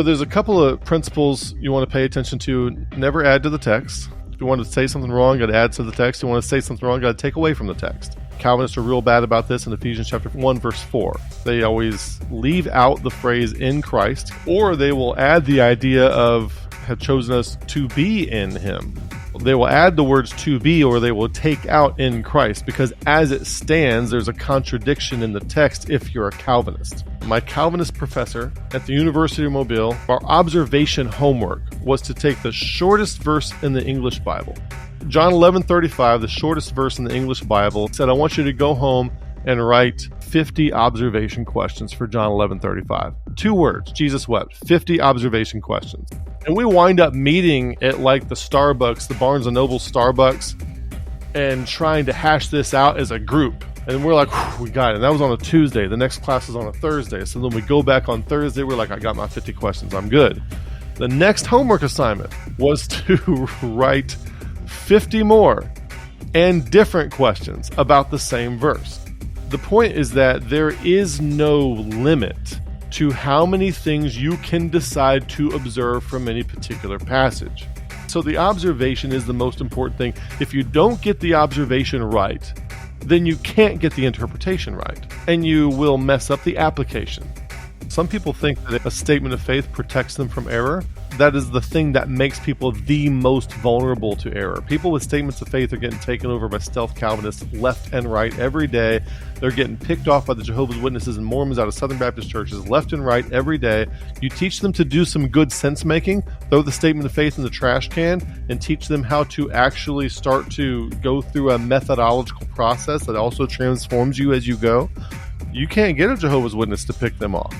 So there's a couple of principles you want to pay attention to. Never add to the text. If you want to say something wrong, you got to add to the text. If you want to say something wrong, you got to take away from the text. Calvinists are real bad about this in Ephesians chapter 1, verse 4. They always leave out the phrase in Christ, or they will add the idea of have chosen us to be in him. They will add the words to be, or they will take out in Christ, because as it stands, there's a contradiction in the text if you're a Calvinist. My Calvinist professor at the University of Mobile, our observation homework was to take the shortest verse in the English Bible. John 11:35, the shortest verse in the English Bible, said, I want you to go home and write 50 observation questions for John 11:35. 2 words, Jesus wept, 50 observation questions. And we wind up meeting at like the Starbucks, the Barnes & Noble Starbucks, and trying to hash this out as a group. And we're like, we got it. And that was on a Tuesday. The next class is on a Thursday. So then we go back on Thursday. We're like, I got my 50 questions. I'm good. The next homework assignment was to write 50 more and different questions about the same verse. The point is that there is no limit to how many things you can decide to observe from any particular passage. So the observation is the most important thing. If you don't get the observation right, then you can't get the interpretation right, and you will mess up the application. Some people think that a statement of faith protects them from error. That is the thing that makes people the most vulnerable to error. People with statements of faith are getting taken over by stealth Calvinists left and right every day. They're getting picked off by the Jehovah's Witnesses and Mormons out of Southern Baptist churches left and right every day. You teach them to do some good sense making, throw the statement of faith in the trash can, and teach them how to actually start to go through a methodological process that also transforms you as you go. You can't get a Jehovah's Witness to pick them off.